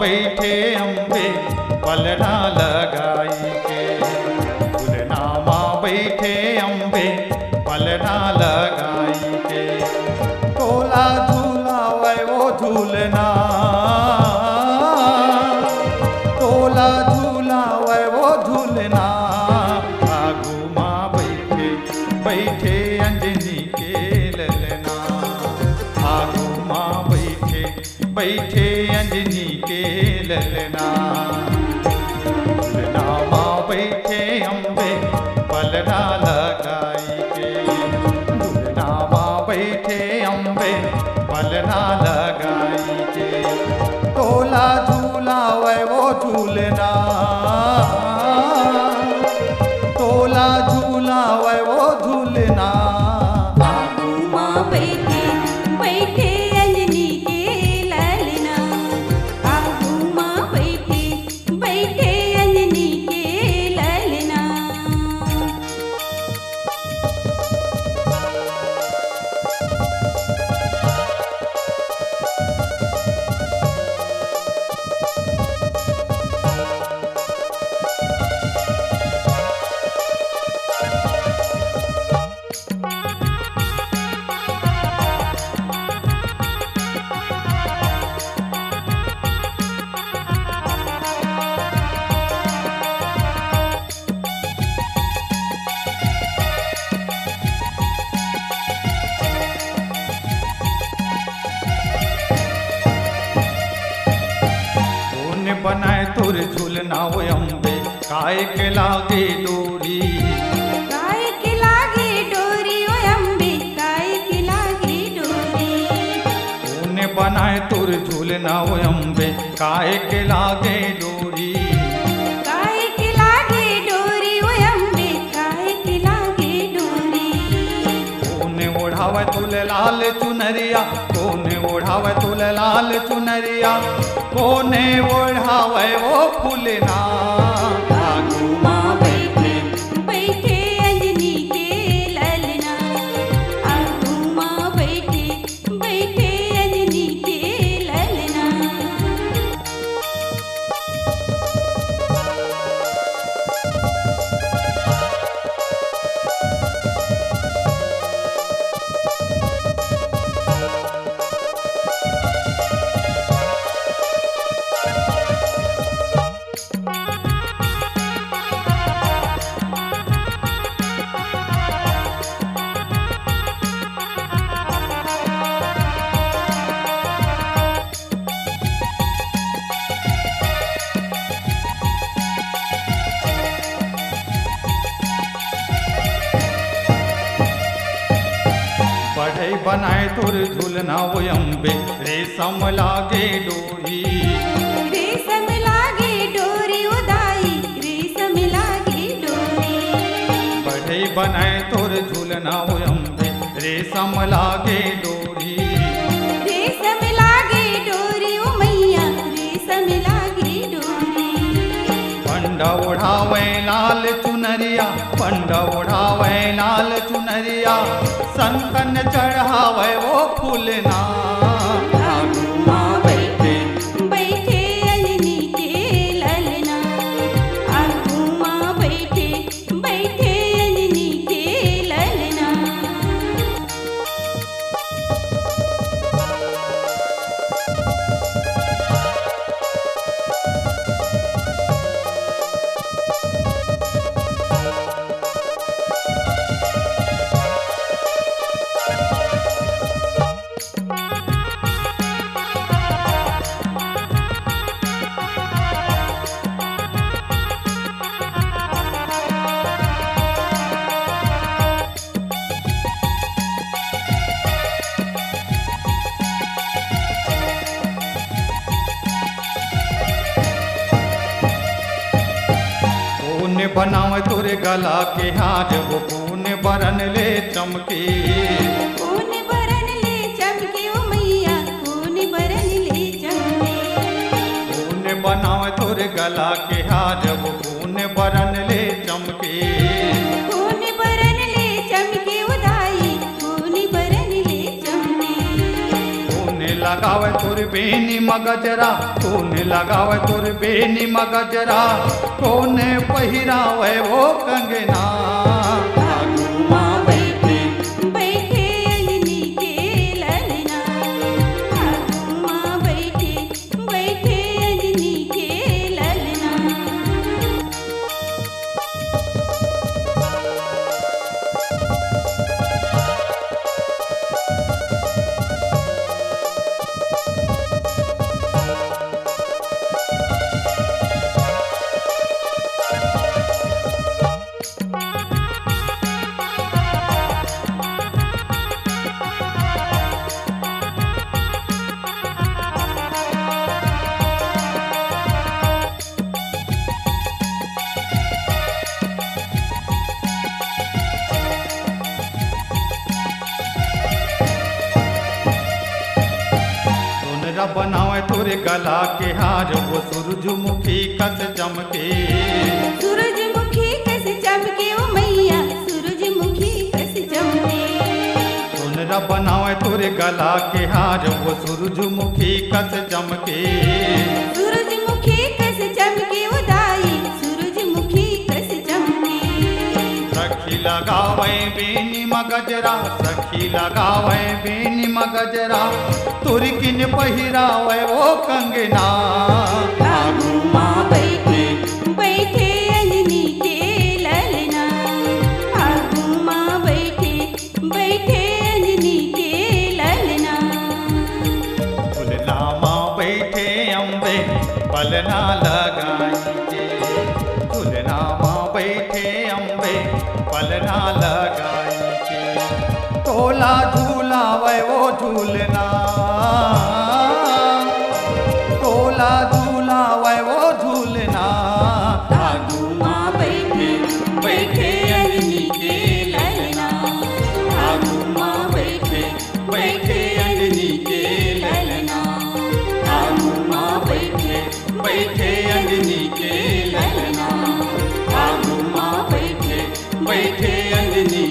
बैठे अम्बे पलना लगाई के। झूलना माँ बैठे अम्बे पलना लगाई के। तोला झूलावे वो झूलना, तोला झूलावे वो झूलना। आगू माँ बैठे बैठे अंजनी के ललना। आगू माँ बैठे बैठे अंजनी के ललना। झूलना माँ बैठे अम्बे पलना लगाई के। झूलना माँ बैठे अम्बे पलना लगाई के। तोला झूलावे वो झूलना, तोला झूलावे वो झूलना। आगू माँ बैठे बैठे अंजनी के ललना। आगू माँ बैठे बैठे अंजनी के ललना। बनाए तुर झूलना वो अम्बे काय के लागे डोरी। काय के लागे डोरी ओ अम्बे काय के लागे डोरी। ऊने बनाए तुर झूलना वो अम्बे काय के लागे डोरी। काय के लागे डोरी ओ अम्बे काय के लागे डोरी। कोने ओढ़ावे तुले लाल चुनरिया, कोने ओढ़ावे तुले लाल चुनरिया। कोने ओढ़ावे वो फूलना। आगू माँ बैठे बैठे अंजनी के ललना। आगू माँ बैठे बैठे अंजनी के ललना। बढ़ई बनाए तुर झूलना वो अम्बे रेशम लागे डोरी। रेशम लागे डोरी उदाई रेशम लागे डोरी। बढ़ई बनाए तुर झूलना वो अम्बे रेशम लागे डोरी। रेशम लागे डोरी ओ मैया रेशम लागे डोरी। पंडा ओढ़ावे लाल चुनरिया, पंडा ओढ़ावे लाल चुनरिया। संतन चढ़ावे वो फूलना। आगू माँ बैठे बैठे अंजनी के ललना। आगू माँ बैठे बैठे अंजनी के ललना। बनावे तोरे गला के हार वो कौन बरन ले चमके। कौन बरन ले चमके ओ मैया कौन बरन ले चमके। कौन बनावे तोरे गला के हार वो कौन बरन ले चमके। कौन बरन ले चमके उदाई कौन बरन ले चमके। कौन लगा लगावे तोर बेनी मगजरा, कोने लगावे तोर बेनी मगजरा, कोने पहिरावे वो कंगना। आगू माँ बैठे बैठे अंजनी के ललना, आगू माँ बैठे बैठे अंजनी के ललना। सोनरा बनावे तोरे गला के हार, वो सूरजमुखी कस चमके। सूरजमुखी कस चमके ओ मैया, सूरजमुखी कस चमके। सोनरा बनावे तोरे गला के हार, वो सूरजमुखी कस चमके। सूरजमुखी कस चमके ओ दाई, सूरजमुखी कस चमके। सखी लगावे बेनी मगजरा, सखी लगावे बेनी मगजरा, तोर किन पहिरावे वो कंगना। आगू माँ बैठे बैठे अंजनी के ललना, आगू माँ बैठे बैठे अंजनी के ललना। फुलना माँ बैठे अम्बे पलना लगाई के, फुलना माँ बैठे अम्बे पलना लगाई के। तोला झूलावे वो झूलना, तोला झूलावे वो झूलना। आगू माँ बैठे बैठे अंजनी के ललना, आगू माँ बैठे बैठे अंजनी के ललना, आगू माँ बैठे बैठे अंजनी के ललना, आगू माँ बैठे बैठे अंजनी